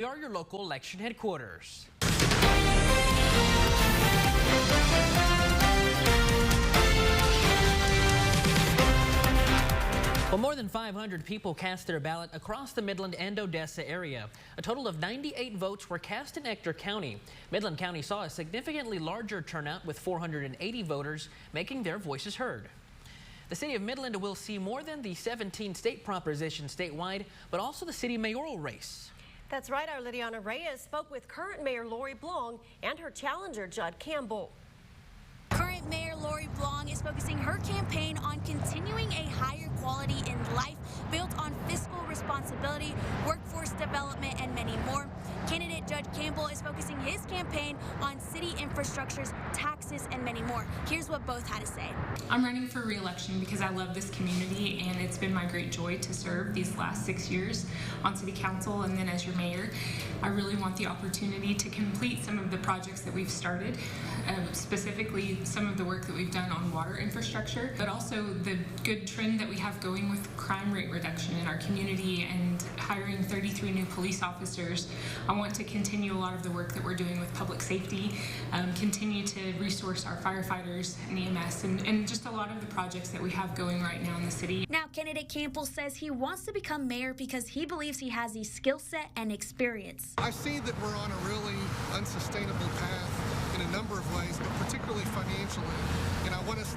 We are your local election headquarters. Well, more than 500 people cast their ballot across the Midland and Odessa area. A total of 98 votes were cast in Ector County. Midland County saw a significantly larger turnout with 480 voters making their voices heard. The city of Midland will see more than the 17 state propositions statewide, but also the city mayoral race. That's right. Our LIDIANA Reyes spoke with current Mayor Lori Blong and her challenger, Judd Campbell. Current Mayor Lori Blong is focusing her campaign on continuing a higher quality in life built on fiscal responsibility, workforce development, and many more. Candidate Judd Campbell is focusing his campaign on city infrastructures, taxes, and many more. Here's what both had to say. I'm running for re-election because I love this community, and it's been my great joy to serve these last 6 years on city council and then as your mayor. I really want the opportunity to complete some of the projects that we've started, specifically some of the work that we've done on water infrastructure, but also the good trend that we have going with crime rate reduction in our community and hiring 33 new police officers. I want to continue a lot of the work that we're doing with public safety, continue to resource our firefighters and EMS, and just a lot of the projects that we have going right now in the city. Now, candidate Campbell says he wants to become mayor because he believes he has the skill set and experience. I see that we're on a really unsustainable path in a number of ways, but particularly financially. And I want us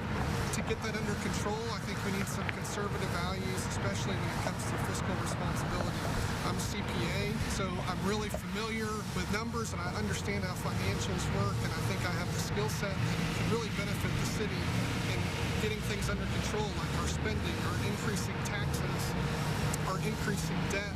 to get that under control. I think we need some conservative values, especially when it comes to fiscal responsibility. I'm a CPA, so I'm really familiar with numbers and I understand how financials work, and I think I have the skill set that can really benefit the city in getting things under control, like our spending, our increasing taxes, our increasing debt.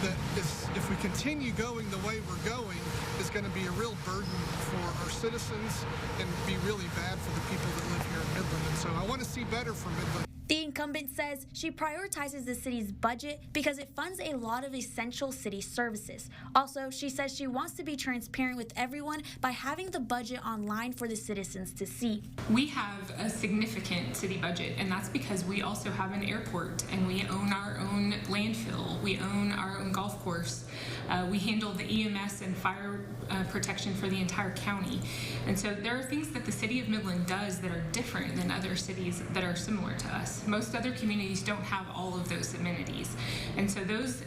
That is, if we continue going the way we're going, is going to be a real burden for our citizens and be really bad for the people that live here in Midland. And so I want to see better for Midland. The incumbent says she prioritizes the city's budget because it funds a lot of essential city services. Also, she says she wants to be transparent with everyone by having the budget online for the citizens to see. We have a significant city budget, and that's because we also have an airport and we own our own landfill. We own our own golf course. We handle the EMS and fire protection for the entire county. And so there are things that the city of Midland does that are different than other cities that are similar to us. Most other communities don't have all of those amenities. And so those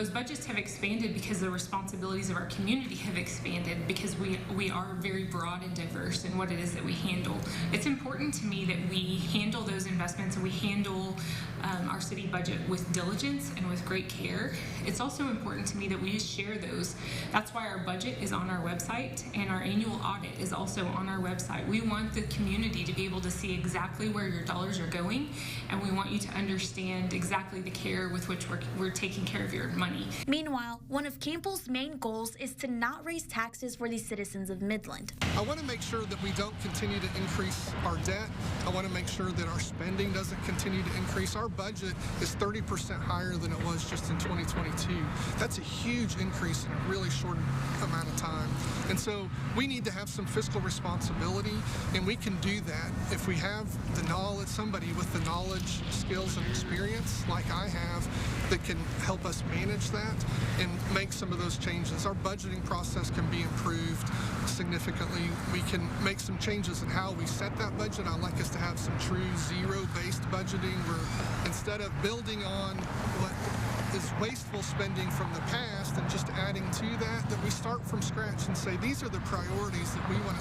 budgets have expanded because the responsibilities of our community have expanded because we are very broad and diverse in what it is that we handle. It's important to me that we handle those investments and we handle our city budget with diligence and with great care. It's also important to me that we just share those. That's why our budget is on our website and our annual audit is also on our website. We want the community to be able to see exactly where your dollars are going, and we want you to understand exactly the care with which we're taking care of your money. Meanwhile, one of Campbell's main goals is to not raise taxes for the citizens of Midland. I want to make sure that we don't continue to increase our debt. I want to make sure that our spending doesn't continue to increase. Our budget is 30% higher than it was just in 2022. That's a huge increase in a really short amount of time. And so we need to have some fiscal responsibility, and we can do that if we have the knowledge, somebody with the knowledge, skills, and experience like I have that can help us manage that and make some of those changes. Our budgeting process can be improved significantly. We can make some changes in how we set that budget. I like us to have some true zero-based budgeting where instead of building on what is wasteful spending from the past and just adding to that we start from scratch and say these are the priorities that we want